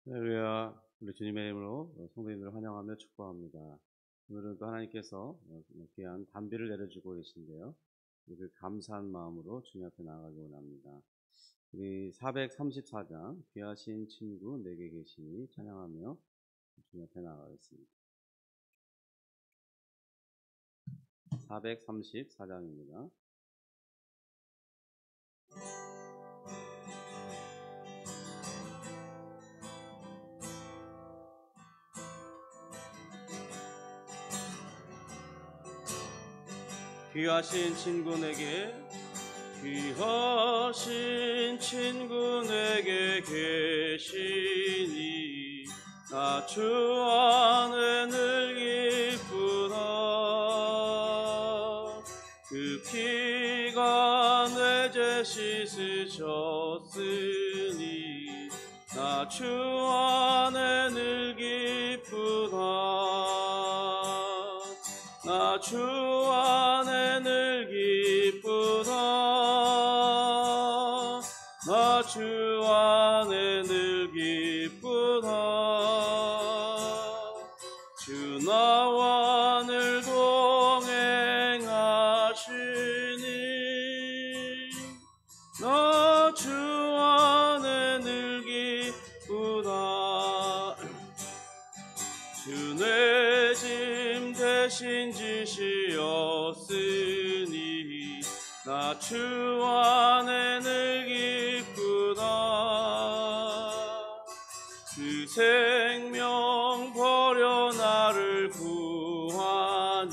할렐루야. 우리 주님의 이름으로 성도님들을 환영하며 축복합니다. 오늘은 또 하나님께서 귀한 단비를 내려주고 계신데요. 이를 감사한 마음으로 주님 앞에 나아가기 원합니다. 우리 434장 귀하신 친구 내게 계시니 찬양하며 주님 앞에 나아가겠습니다. 434장입니다. 귀하신 친구 내게 귀하신 친구 내게 계시니 나 주 안에 늘 기쁘다. 그 피가 내 죄 씻으셨으니 나 주 안에 늘 기쁘다. 나 주 안에 늘 기쁘다. 나 주 안에 늘 기쁘다. 주 나와 늘 동행하시니 나 주 안에 늘 기쁘다. 주 내 짐 대신 지시었으니 나 주 안에 늘 기쁘다. 그 생명 버려 나를 구하니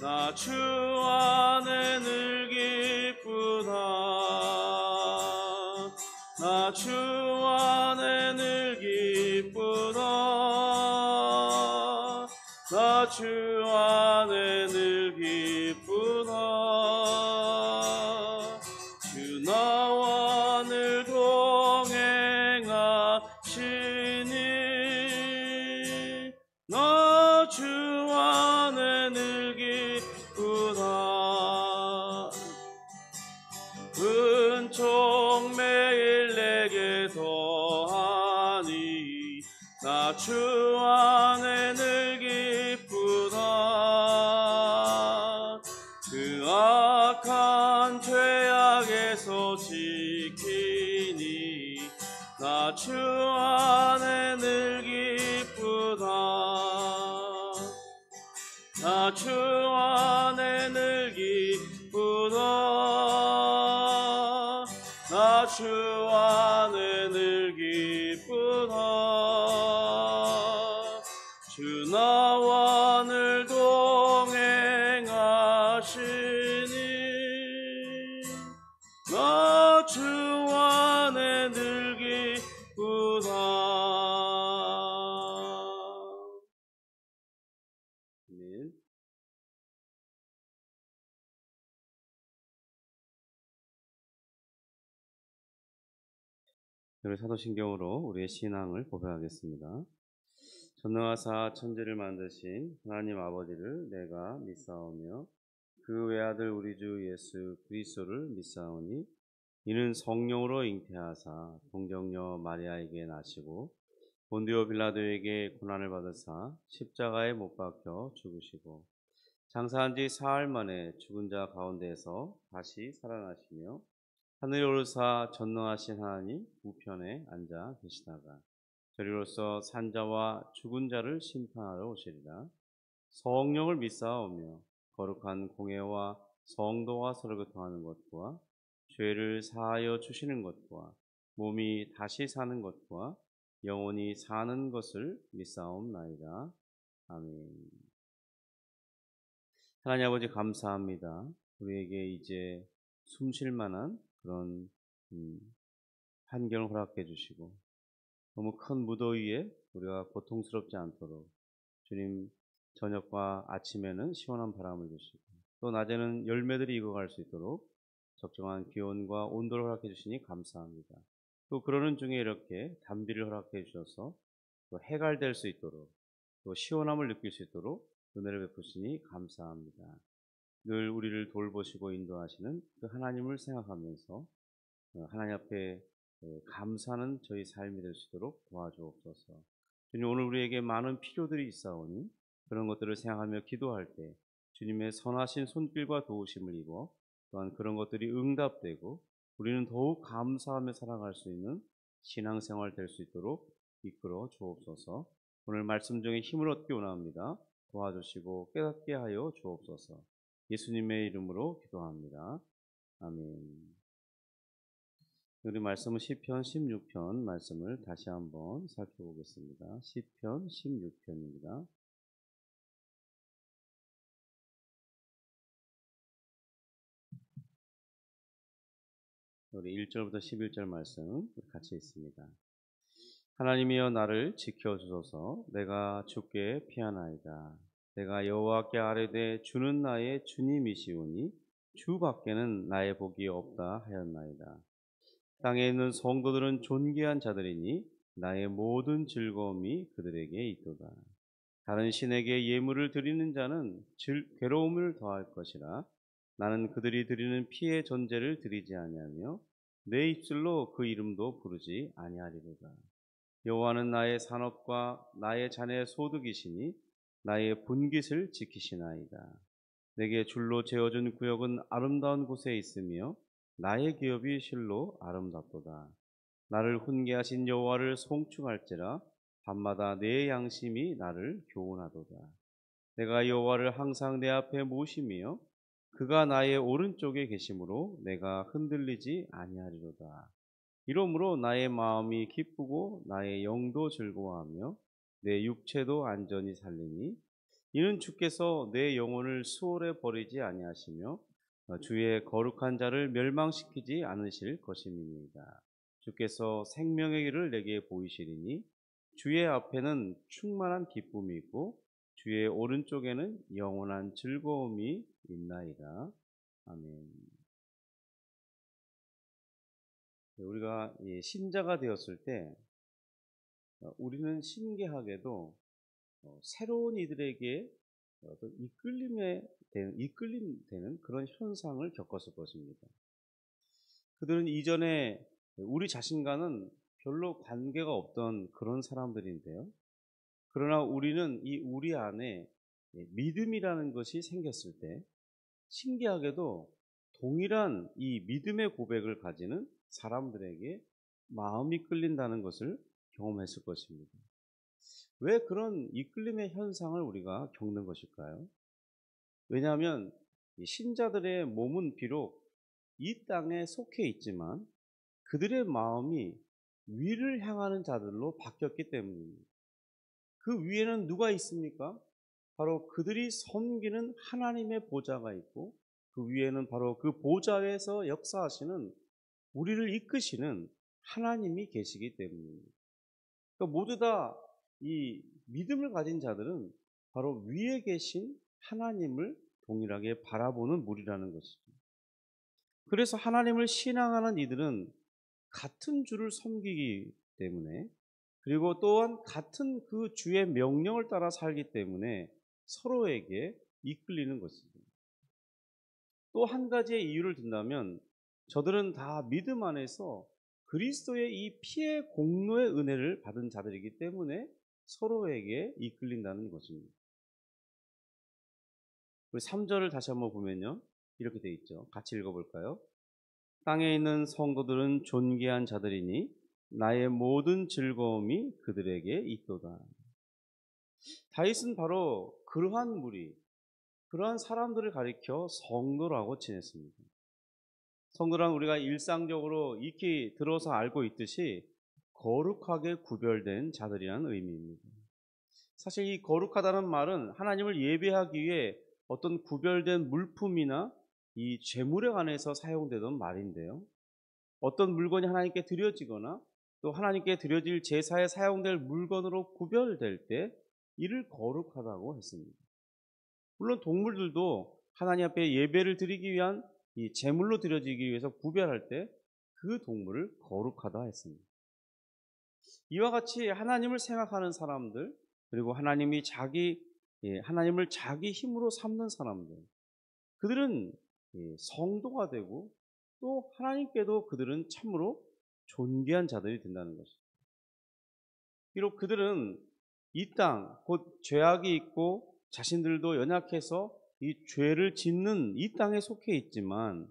나 주 안에 늘 기쁘다. 나 주 안에 늘 기쁘다. 나 주 안에 늘 기쁘다. 주 나와 늘 동행하시니 나 주 안에 늘 기쁘다. 은총 매일 내게 더하니 나 주 안에 늘 기쁘다. 그 악한 죄악에서 지키니 나 주 안에 늘 기쁘다. 나 주 안에 늘 기쁘다. 나 주 안에 늘 기쁘다. 주 나와 늘 동행하시니 나 주 안에 늘 기쁘다. 아멘. 오늘 사도신경으로 우리의 신앙을 고백하겠습니다. 전능하사 천지를 만드신 하나님 아버지를 내가 믿사오며 그 외아들 우리 주 예수 그리스도를 믿사오니 이는 성령으로 잉태하사 동정녀 마리아에게 나시고 본디오 빌라도에게 고난을 받으사 십자가에 못 박혀 죽으시고 장사한 지 사흘 만에 죽은 자 가운데에서 다시 살아나시며 하늘에 오르사 전능하신 하나님 우편에 앉아 계시다가 저리로서 산자와 죽은 자를 심판하러 오시리라. 성령을 믿사오며 거룩한 공예와 성도와 서로 교통하는 것과 죄를 사하여 주시는 것과 몸이 다시 사는 것과 영원히 사는 것을 믿사옵나이다. 아멘. 하나님 아버지 감사합니다. 우리에게 이제 숨 쉴 만한 그런 환경을 허락해 주시고 너무 큰 무더위에 우리가 고통스럽지 않도록 주님 저녁과 아침에는 시원한 바람을 주시고 또 낮에는 열매들이 익어갈 수 있도록 적정한 기온과 온도를 허락해 주시니 감사합니다. 또 그러는 중에 이렇게 단비를 허락해 주셔서 또 해갈될 수 있도록 또 시원함을 느낄 수 있도록 은혜를 베푸시니 감사합니다. 늘 우리를 돌보시고 인도하시는 그 하나님을 생각하면서 하나님 앞에 감사하는 저희 삶이 될 수 있도록 도와주옵소서. 주님, 오늘 우리에게 많은 필요들이 있사오니 그런 것들을 생각하며 기도할 때 주님의 선하신 손길과 도우심을 입어 또한 그런 것들이 응답되고 우리는 더욱 감사하며 살아갈 수 있는 신앙생활 될 수 있도록 이끌어 주옵소서. 오늘 말씀 중에 힘을 얻기 원합니다. 도와주시고 깨닫게 하여 주옵소서. 예수님의 이름으로 기도합니다. 아멘. 우리 말씀은 시편 16편 말씀을 다시 한번 살펴보겠습니다. 시편 16편입니다. 우리 1절부터 11절 말씀 같이 있습니다. 하나님이여 나를 지켜주소서. 내가 주께 피하나이다. 내가 여호와께 아뢰되 주는 나의 주님이시오니 주 밖에는 나의 복이 없다 하였나이다. 땅에 있는 성도들은 존귀한 자들이니 나의 모든 즐거움이 그들에게 있도다. 다른 신에게 예물을 드리는 자는 괴로움을 더할 것이라. 나는 그들이 드리는 피의 전제를 드리지 아니하며 내 입술로 그 이름도 부르지 아니하리로다. 여호와는 나의 산업과 나의 자녀의 소득이시니 나의 분깃을 지키시나이다. 내게 줄로 재어준 구역은 아름다운 곳에 있으며 나의 기업이 실로 아름답도다. 나를 훈계하신 여호와를 송축할지라. 밤마다 내 양심이 나를 교훈하도다. 내가 여호와를 항상 내 앞에 모시며 그가 나의 오른쪽에 계심으로 내가 흔들리지 아니하리로다. 이러므로 나의 마음이 기쁘고 나의 영도 즐거워하며 내 육체도 안전히 살리니 이는 주께서 내 영혼을 수월에 버리지 아니하시며 주의 거룩한 자를 멸망시키지 않으실 것임이니이다. 주께서 생명의 길을 내게 보이시리니 주의 앞에는 충만한 기쁨이 있고 주의 오른쪽에는 영원한 즐거움이 있나이다. 아멘. 우리가 신자가 되었을 때 우리는 신기하게도 새로운 이들에게 어떤 이끌림되는 그런 현상을 겪었을 것입니다. 그들은 이전에 우리 자신과는 별로 관계가 없던 그런 사람들인데요. 그러나 우리는 우리 안에 믿음이라는 것이 생겼을 때 신기하게도 동일한 이 믿음의 고백을 가지는 사람들에게 마음이 끌린다는 것을 경험했을 것입니다. 왜 그런 이끌림의 현상을 우리가 겪는 것일까요? 왜냐하면 신자들의 몸은 비록 이 땅에 속해 있지만 그들의 마음이 위를 향하는 자들로 바뀌었기 때문입니다. 그 위에는 누가 있습니까? 바로 그들이 섬기는 하나님의 보좌가 있고 그 위에는 바로 그 보좌에서 역사하시는 우리를 이끄시는 하나님이 계시기 때문입니다. 그러니까 모두 다 이 믿음을 가진 자들은 바로 위에 계신 하나님을 동일하게 바라보는 무리라는 것이죠. 그래서 하나님을 신앙하는 이들은 같은 주를 섬기기 때문에 그리고 또한 같은 그 주의 명령을 따라 살기 때문에 서로에게 이끌리는 것이죠. 또 한 가지의 이유를 든다면 저들은 다 믿음 안에서 그리스도의 이 피의 공로의 은혜를 받은 자들이기 때문에 서로에게 이끌린다는 것입니다. 우리 3절을 다시 한번 보면요. 이렇게 되어 있죠. 같이 읽어볼까요? 땅에 있는 성도들은 존귀한 자들이니 나의 모든 즐거움이 그들에게 있도다. 다윗은 바로 그러한 무리, 그러한 사람들을 가리켜 성도라고 지냈습니다. 성도란 우리가 일상적으로 익히 들어서 알고 있듯이 거룩하게 구별된 자들이라는 의미입니다. 사실 이 거룩하다는 말은 하나님을 예배하기 위해 어떤 구별된 물품이나 이 제물에 관해서 사용되던 말인데요. 어떤 물건이 하나님께 드려지거나 또 하나님께 드려질 제사에 사용될 물건으로 구별될 때 이를 거룩하다고 했습니다. 물론 동물들도 하나님 앞에 예배를 드리기 위한 이 제물로 드려지기 위해서 구별할 때 그 동물을 거룩하다 했습니다. 이와 같이 하나님을 생각하는 사람들 그리고 하나님을 자기 힘으로 삼는 사람들 그들은 성도가 되고 또 하나님께도 그들은 참으로 존귀한 자들이 된다는 것이죠. 비록 그들은 이 땅, 곧 죄악이 있고 자신들도 연약해서 이 죄를 짓는 이 땅에 속해 있지만,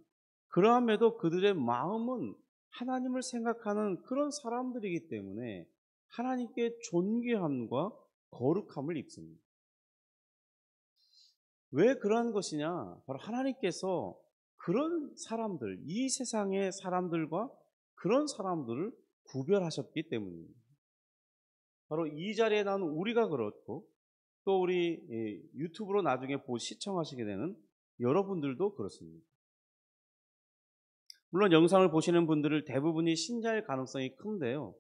그러함에도 그들의 마음은 하나님을 생각하는 그런 사람들이기 때문에 하나님께 존귀함과 거룩함을 입습니다. 왜 그러한 것이냐? 바로 하나님께서 그런 사람들, 이 세상의 사람들과 그런 사람들을 구별하셨기 때문입니다. 바로 이 자리에 나온 우리가 그렇고, 또 우리 유튜브로 나중에 시청하시게 되는 여러분들도 그렇습니다. 물론 영상을 보시는 분들을 대부분이 신자일 가능성이 큰데요.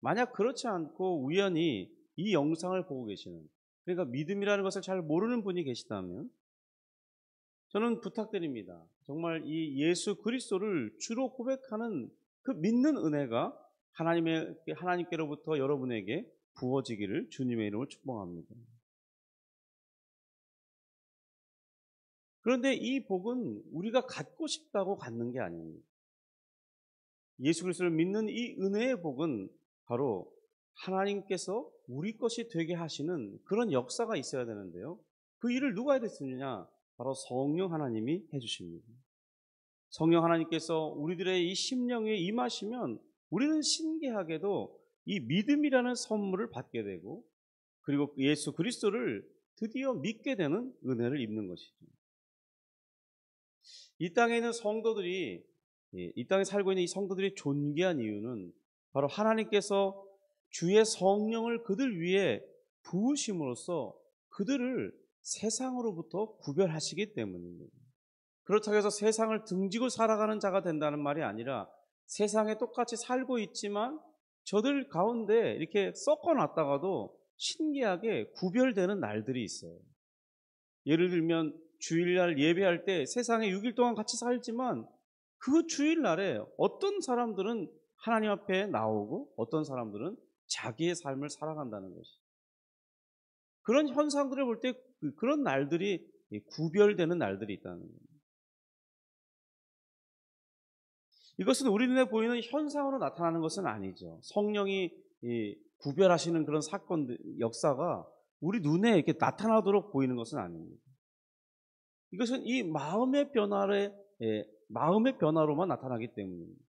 만약 그렇지 않고 우연히 이 영상을 보고 계시는, 그러니까 믿음이라는 것을 잘 모르는 분이 계시다면 저는 부탁드립니다. 정말 이 예수 그리스도를 주로 고백하는 그 믿는 은혜가 하나님께로부터 여러분에게 부어지기를 주님의 이름으로 축복합니다. 그런데 이 복은 우리가 갖고 싶다고 갖는 게 아닙니다. 예수 그리스도를 믿는 이 은혜의 복은 바로 하나님께서 우리 것이 되게 하시는 그런 역사가 있어야 되는데요. 그 일을 누가 해야 되느냐? 바로 성령 하나님이 해주십니다. 성령 하나님께서 우리들의 이 심령에 임하시면 우리는 신기하게도 이 믿음이라는 선물을 받게 되고, 그리고 예수 그리스도를 드디어 믿게 되는 은혜를 입는 것이죠. 이 땅에 있는 성도들이, 이 땅에 살고 있는 이 성도들이 존귀한 이유는 바로 하나님께서 주의 성령을 그들 위에 부으심으로써 그들을 세상으로부터 구별하시기 때문입니다. 그렇다고 해서 세상을 등지고 살아가는 자가 된다는 말이 아니라, 세상에 똑같이 살고 있지만 저들 가운데 이렇게 섞어놨다가도 신기하게 구별되는 날들이 있어요. 예를 들면 주일날 예배할 때 세상에 6일 동안 같이 살지만 그 주일날에 어떤 사람들은 하나님 앞에 나오고 어떤 사람들은 자기의 삶을 살아간다는 것이죠. 그런 현상들을 볼 때 그런 날들이 구별되는 날들이 있다는 겁니다. 이것은 우리 눈에 보이는 현상으로 나타나는 것은 아니죠. 성령이 구별하시는 그런 사건들, 역사가 우리 눈에 이렇게 나타나도록 보이는 것은 아닙니다. 이것은 이 마음의 변화로만 나타나기 때문입니다.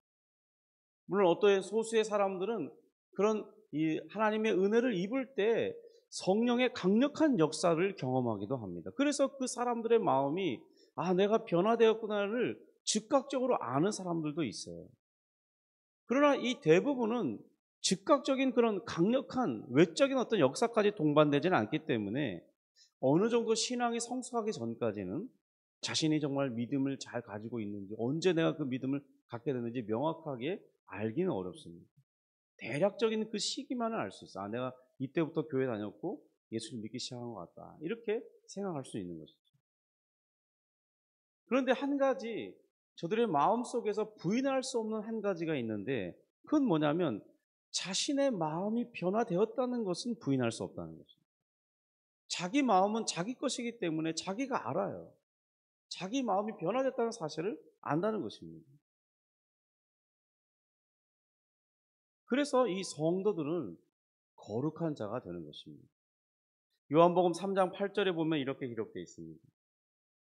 물론 어떤 소수의 사람들은 그런 이 하나님의 은혜를 입을 때 성령의 강력한 역사를 경험하기도 합니다. 그래서 그 사람들의 마음이 내가 변화되었구나를 즉각적으로 아는 사람들도 있어요. 그러나 이 대부분은 즉각적인 그런 강력한 외적인 어떤 역사까지 동반되지는 않기 때문에 어느 정도 신앙이 성숙하기 전까지는 자신이 정말 믿음을 잘 가지고 있는지, 언제 내가 그 믿음을 갖게 됐는지 명확하게 알기는 어렵습니다. 대략적인 그 시기만은 알 수 있어. 내가 이때부터 교회 다녔고 예수를 믿기 시작한 것 같다, 이렇게 생각할 수 있는 것이죠. 그런데 한 가지, 저들의 마음속에서 부인할 수 없는 한 가지가 있는데, 그건 뭐냐면 자신의 마음이 변화되었다는 것은 부인할 수 없다는 것입니다. 자기 마음은 자기 것이기 때문에 자기가 알아요. 자기 마음이 변화됐다는 사실을 안다는 것입니다. 그래서 이 성도들은 거룩한 자가 되는 것입니다. 요한복음 3장 8절에 보면 이렇게 기록되어 있습니다.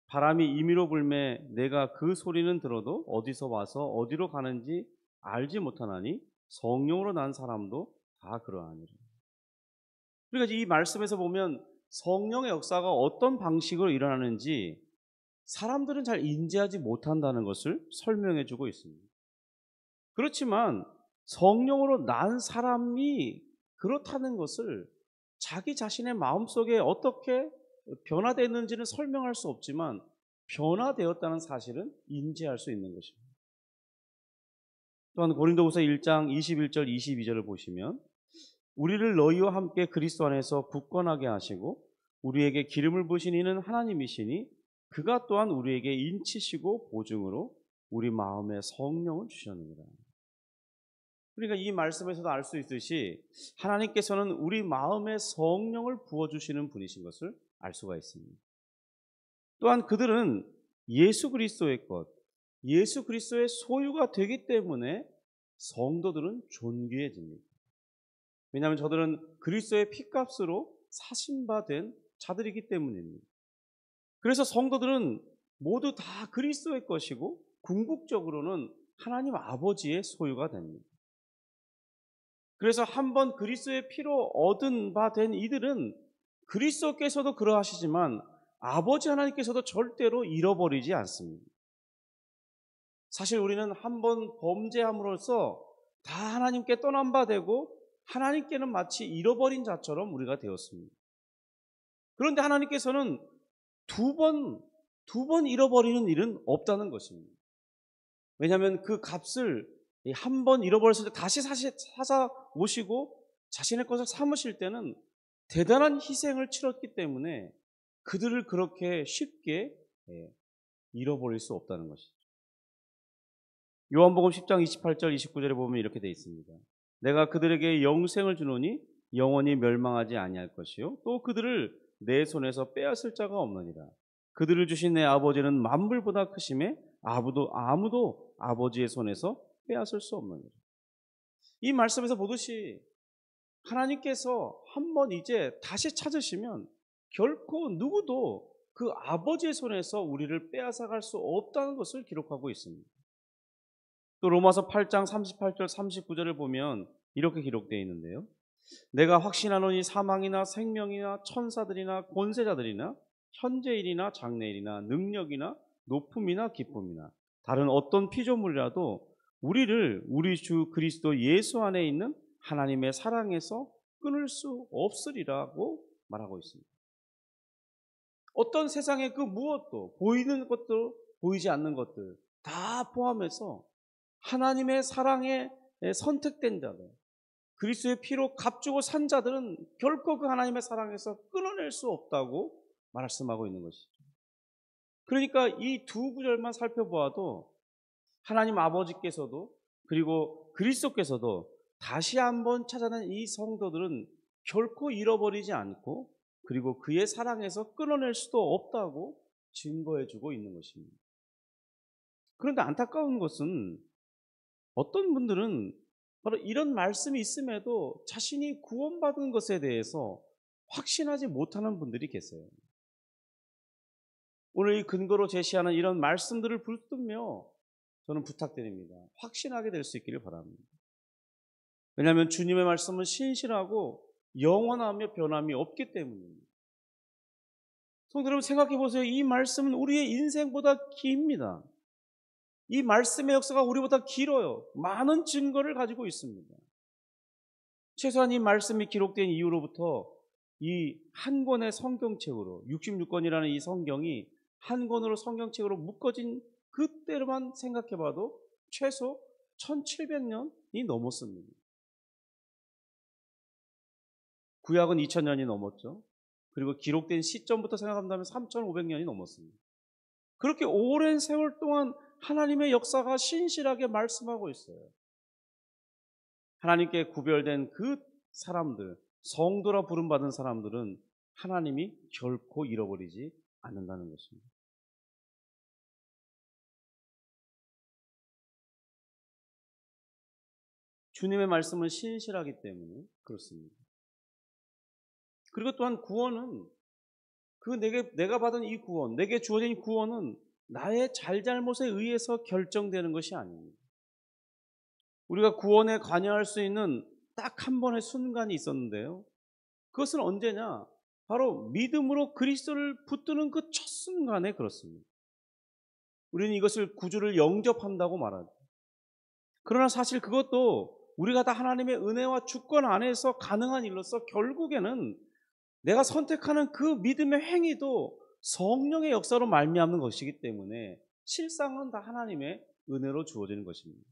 바람이 임의로 불매 내가 그 소리는 들어도 어디서 와서 어디로 가는지 알지 못하나니 성령으로 난 사람도 다 그러하니라. 그러니까 이 말씀에서 보면 성령의 역사가 어떤 방식으로 일어나는지 사람들은 잘 인지하지 못한다는 것을 설명해 주고 있습니다. 그렇지만 성령으로 난 사람이 그렇다는 것을 자기 자신의 마음속에 어떻게 변화됐는지는 설명할 수 없지만 변화되었다는 사실은 인지할 수 있는 것입니다. 또한 고린도후서 1장 21절 22절을 보시면 우리를 너희와 함께 그리스도 안에서 굳건하게 하시고 우리에게 기름을 부으신 이는 하나님이시니 그가 또한 우리에게 인치시고 보증으로 우리 마음에 성령을 주셨느니라. 그러니까 이 말씀에서도 알 수 있듯이 하나님께서는 우리 마음에 성령을 부어주시는 분이신 것을 알 수가 있습니다. 또한 그들은 예수 그리스도의 것, 예수 그리스도의 소유가 되기 때문에 성도들은 존귀해집니다. 왜냐하면 저들은 그리스도의 피값으로 사신 바 된 자들이기 때문입니다. 그래서 성도들은 모두 다 그리스도의 것이고 궁극적으로는 하나님 아버지의 소유가 됩니다. 그래서 한번 그리스도의 피로 얻은 바 된 이들은 그리스도께서도 그러하시지만 아버지 하나님께서도 절대로 잃어버리지 않습니다. 사실 우리는 한번 범죄함으로써 다 하나님께 떠난 바 되고 하나님께는 마치 잃어버린 자처럼 우리가 되었습니다. 그런데 하나님께서는 두 번 잃어버리는 일은 없다는 것입니다. 왜냐하면 그 값을 한 번 잃어버렸을 때 다시 사서 오시고 자신의 것을 삼으실 때는 대단한 희생을 치렀기 때문에 그들을 그렇게 쉽게 잃어버릴 수 없다는 것이죠. 요한복음 10장 28절 29절에 보면 이렇게 되어 있습니다. 내가 그들에게 영생을 주노니 영원히 멸망하지 아니할 것이요 또 그들을 내 손에서 빼앗을 자가 없느니라. 그들을 주신 내 아버지는 만물보다 크심에 아무도 아버지의 손에서 빼앗을 수 없느니라. 이 말씀에서 보듯이 하나님께서 한번 이제 다시 찾으시면 결코 누구도 그 아버지의 손에서 우리를 빼앗아갈 수 없다는 것을 기록하고 있습니다. 또 로마서 8장 38절 39절을 보면 이렇게 기록되어 있는데요. 내가 확신하노니 사망이나 생명이나 천사들이나 권세자들이나 현재일이나 장래일이나 능력이나 높음이나 기쁨이나 다른 어떤 피조물이라도 우리를 우리 주 그리스도 예수 안에 있는 하나님의 사랑에서 끊을 수 없으리라고 말하고 있습니다. 어떤 세상의 그 무엇도 보이는 것도 보이지 않는 것들 다 포함해서 하나님의 사랑에 선택된 자들, 그리스도의 피로 값주고 산 자들은 결코 그 하나님의 사랑에서 끊어낼 수 없다고 말씀하고 있는 것이죠. 그러니까 이 두 구절만 살펴보아도 하나님 아버지께서도 그리고 그리스도께서도 다시 한번 찾아낸 이 성도들은 결코 잃어버리지 않고 그리고 그의 사랑에서 끊어낼 수도 없다고 증거해주고 있는 것입니다. 그런데 안타까운 것은 어떤 분들은 바로 이런 말씀이 있음에도 자신이 구원받은 것에 대해서 확신하지 못하는 분들이 계세요. 오늘 이 근거로 제시하는 이런 말씀들을 붙들며 저는 부탁드립니다. 확신하게 될 수 있기를 바랍니다. 왜냐하면 주님의 말씀은 신실하고 영원하며 변함이 없기 때문입니다. 성도 여러분 생각해 보세요. 이 말씀은 우리의 인생보다 깁니다. 이 말씀의 역사가 우리보다 길어요. 많은 증거를 가지고 있습니다. 최소한 이 말씀이 기록된 이후로부터 이 한 권의 성경책으로 66권이라는 이 성경이 한 권으로 성경책으로 묶어진 그때로만 생각해봐도 최소 1700년이 넘었습니다. 구약은 2000년이 넘었죠. 그리고 기록된 시점부터 생각한다면 3500년이 넘었습니다. 그렇게 오랜 세월 동안 하나님의 역사가 신실하게 말씀하고 있어요. 하나님께 구별된 그 사람들, 성도라 부름받은 사람들은 하나님이 결코 잃어버리지 않는다는 것입니다. 주님의 말씀은 신실하기 때문에 그렇습니다. 그리고 또한 구원은 내가 받은 이 구원, 내게 주어진 구원은 나의 잘잘못에 의해서 결정되는 것이 아닙니다. 우리가 구원에 관여할 수 있는 딱 한 번의 순간이 있었는데요. 그것은 언제냐? 바로 믿음으로 그리스도를 붙드는 그 첫 순간에 그렇습니다. 우리는 이것을 구주를 영접한다고 말하죠. 그러나 사실 그것도 우리가 다 하나님의 은혜와 주권 안에서 가능한 일로서 결국에는 내가 선택하는 그 믿음의 행위도 성령의 역사로 말미암는 것이기 때문에 실상은 다 하나님의 은혜로 주어지는 것입니다.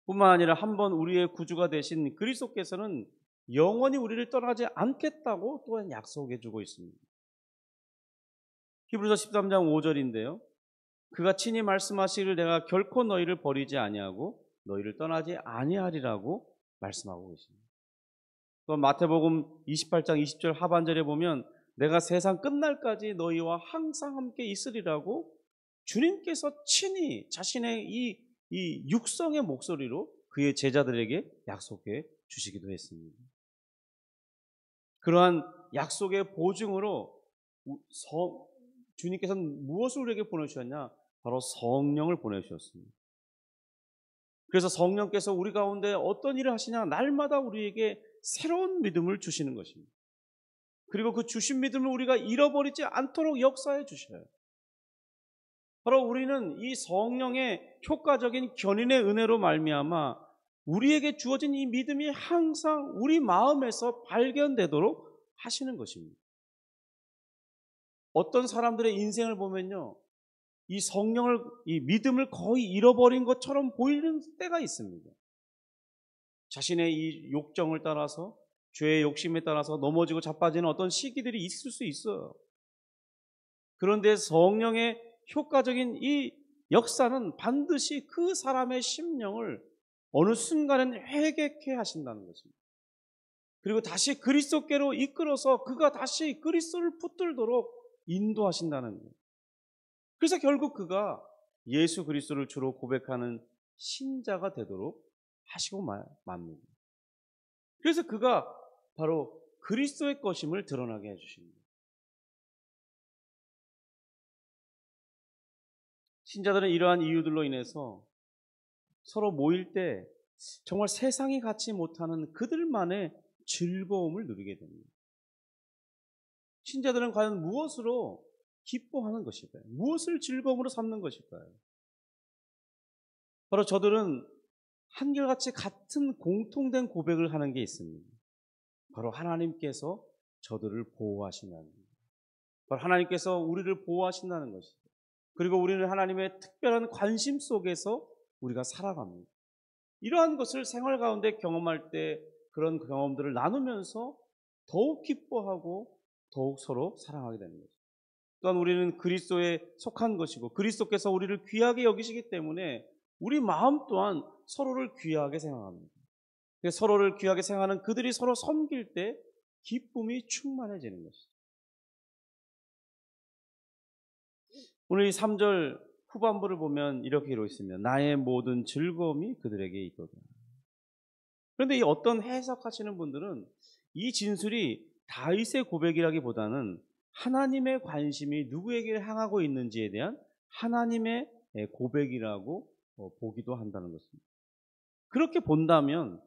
뿐만 아니라 한번 우리의 구주가 되신 그리스도께서는 영원히 우리를 떠나지 않겠다고 또한 약속해 주고 있습니다. 히브리서 13장 5절인데요. 그가 친히 말씀하시기를 내가 결코 너희를 버리지 아니하고 너희를 떠나지 아니하리라고 말씀하고 계십니다. 또 마태복음 28장 20절 하반절에 보면 내가 세상 끝날까지 너희와 항상 함께 있으리라고 주님께서 친히 자신의 이 이 육성의 목소리로 그의 제자들에게 약속해 주시기도 했습니다. 그러한 약속의 보증으로 주님께서는 무엇을 우리에게 보내주셨냐? 바로 성령을 보내주셨습니다. 그래서 성령께서 우리 가운데 어떤 일을 하시냐? 날마다 우리에게 새로운 믿음을 주시는 것입니다. 그리고 그 주신 믿음을 우리가 잃어버리지 않도록 역사해 주셔요. 바로 우리는 이 성령의 효과적인 견인의 은혜로 말미암아 우리에게 주어진 이 믿음이 항상 우리 마음에서 발견되도록 하시는 것입니다. 어떤 사람들의 인생을 보면요, 이 믿음을 거의 잃어버린 것처럼 보이는 때가 있습니다. 자신의 이 욕정을 따라서, 죄의 욕심에 따라서 넘어지고 자빠지는 어떤 시기들이 있을 수 있어요. 그런데 성령의 효과적인 이 역사는 반드시 그 사람의 심령을 어느 순간엔 회개케 하신다는 것입니다. 그리고 다시 그리스도께로 이끌어서 그가 다시 그리스도를 붙들도록 인도하신다는 거예요. 그래서 결국 그가 예수 그리스도를 주로 고백하는 신자가 되도록 하시고 맙니다. 그래서 그가 바로 그리스도의 것임을 드러나게 해주십니다. 신자들은 이러한 이유들로 인해서 서로 모일 때 정말 세상이 갖지 못하는 그들만의 즐거움을 누리게 됩니다. 신자들은 과연 무엇으로 기뻐하는 것일까요? 무엇을 즐거움으로 삼는 것일까요? 바로 저들은 한결같이 같은 공통된 고백을 하는 게 있습니다. 바로 하나님께서 저들을 보호하신다는 거예요. 바로 하나님께서 우리를 보호하신다는 것이죠. 그리고 우리는 하나님의 특별한 관심 속에서 우리가 살아갑니다. 이러한 것을 생활 가운데 경험할 때 그런 경험들을 나누면서 더욱 기뻐하고 더욱 서로 사랑하게 되는 거죠. 또한 우리는 그리스도에 속한 것이고 그리스도께서 우리를 귀하게 여기시기 때문에 우리 마음 또한 서로를 귀하게 생각합니다. 서로를 귀하게 생각하는 그들이 서로 섬길 때 기쁨이 충만해지는 것이죠. 오늘 이 3절 후반부를 보면 이렇게 이루어 있습니다. 나의 모든 즐거움이 그들에게 있도다. 그런데 이 어떤 해석하시는 분들은 이 진술이 다윗의 고백이라기보다는 하나님의 관심이 누구에게 향하고 있는지에 대한 하나님의 고백이라고 보기도 한다는 것입니다. 그렇게 본다면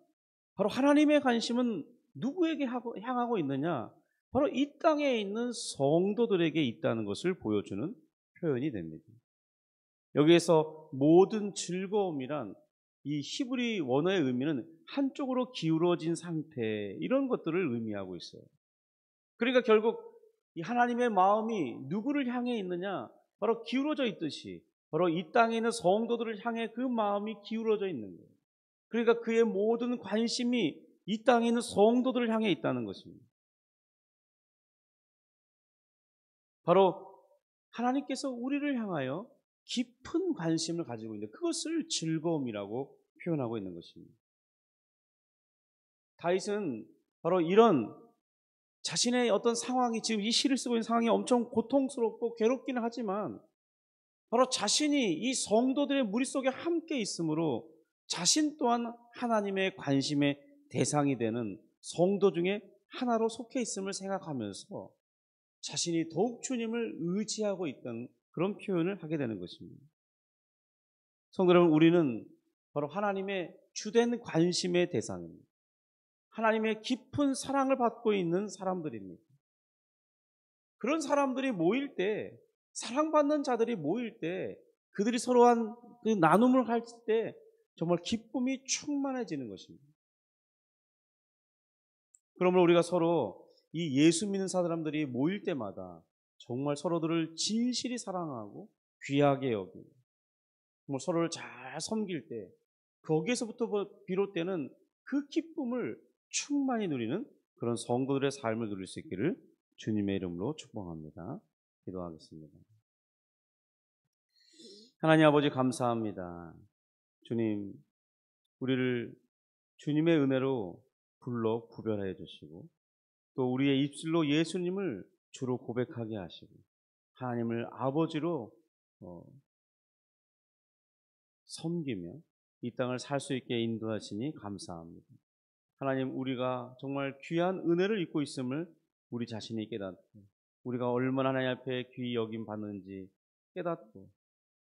바로 하나님의 관심은 누구에게 향하고 있느냐? 바로 이 땅에 있는 성도들에게 있다는 것을 보여주는 표현이 됩니다. 여기에서 모든 즐거움이란 이 히브리 원어의 의미는 한쪽으로 기울어진 상태, 이런 것들을 의미하고 있어요. 그러니까 결국 이 하나님의 마음이 누구를 향해 있느냐? 바로 기울어져 있듯이 바로 이 땅에 있는 성도들을 향해 그 마음이 기울어져 있는 거예요. 그러니까 그의 모든 관심이 이 땅에 있는 성도들을 향해 있다는 것입니다. 바로 하나님께서 우리를 향하여 깊은 관심을 가지고 있는데 그것을 즐거움이라고 표현하고 있는 것입니다. 다윗은 바로 이런 자신의 어떤 상황이, 지금 이 시를 쓰고 있는 상황이 엄청 고통스럽고 괴롭기는 하지만 바로 자신이 이 성도들의 무리 속에 함께 있으므로 자신 또한 하나님의 관심의 대상이 되는 성도 중에 하나로 속해 있음을 생각하면서 자신이 더욱 주님을 의지하고 있던 그런 표현을 하게 되는 것입니다. 성도 여러분, 우리는 바로 하나님의 주된 관심의 대상입니다. 하나님의 깊은 사랑을 받고 있는 사람들입니다. 그런 사람들이 모일 때, 사랑받는 자들이 모일 때, 그들이 서로한 그 나눔을 할 때 정말 기쁨이 충만해지는 것입니다. 그러므로 우리가 서로 이 예수 믿는 사람들이 모일 때마다 정말 서로들을 진실히 사랑하고 귀하게 여기고 정말 서로를 잘 섬길 때 거기에서부터 비롯되는 그 기쁨을 충만히 누리는 그런 성도들의 삶을 누릴 수 있기를 주님의 이름으로 축복합니다. 기도하겠습니다. 하나님 아버지 감사합니다. 주님, 우리를 주님의 은혜로 불러 구별해 주시고 또 우리의 입술로 예수님을 주로 고백하게 하시고 하나님을 아버지로 섬기며 이 땅을 살 수 있게 인도하시니 감사합니다. 하나님, 우리가 정말 귀한 은혜를 입고 있음을 우리 자신이 깨닫고 우리가 얼마나 하나님 앞에 귀히 여김 받는지 깨닫고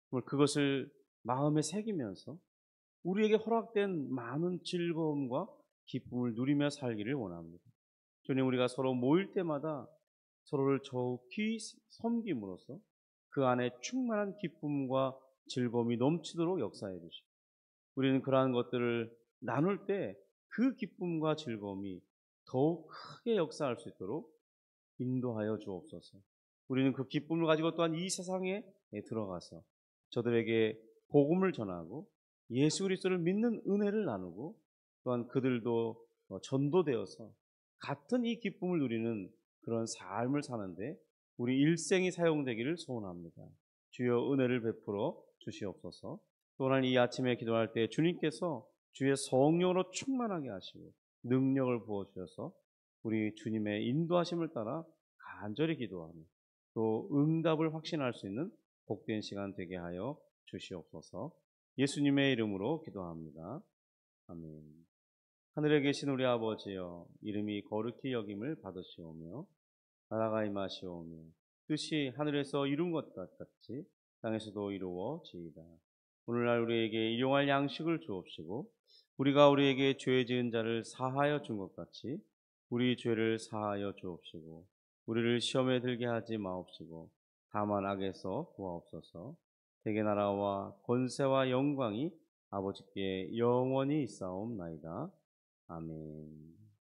정말 그것을 마음에 새기면서 우리에게 허락된 많은 즐거움과 기쁨을 누리며 살기를 원합니다. 주님, 우리가 서로 모일 때마다 서로를 더욱 귀히 섬김으로써 그 안에 충만한 기쁨과 즐거움이 넘치도록 역사해 주시고 우리는 그러한 것들을 나눌 때 그 기쁨과 즐거움이 더욱 크게 역사할 수 있도록 인도하여 주옵소서. 우리는 그 기쁨을 가지고 또한 이 세상에 들어가서 저들에게 복음을 전하고 예수 그리스도를 믿는 은혜를 나누고 또한 그들도 전도되어서 같은 이 기쁨을 누리는 그런 삶을 사는데 우리 일생이 사용되기를 소원합니다. 주여 은혜를 베풀어 주시옵소서. 또한 이 아침에 기도할 때 주님께서 주의 성령으로 충만하게 하시고 능력을 부어주셔서 우리 주님의 인도하심을 따라 간절히 기도하며 또 응답을 확신할 수 있는 복된 시간 되게 하여 주시옵소서. 예수님의 이름으로 기도합니다. 아멘. 하늘에 계신 우리 아버지여, 이름이 거룩히 여김을 받으시오며 나라가 임하시오며 뜻이 하늘에서 이룬 것 같이 땅에서도 이루어지이다. 오늘날 우리에게 일용할 양식을 주옵시고 우리가 우리에게 죄 지은 자를 사하여 준 것 같이 우리 죄를 사하여 주옵시고 우리를 시험에 들게 하지 마옵시고 다만 악에서 구하옵소서. 대개 나라와 권세와 영광이 아버지께 영원히 있사옵나이다. 아멘.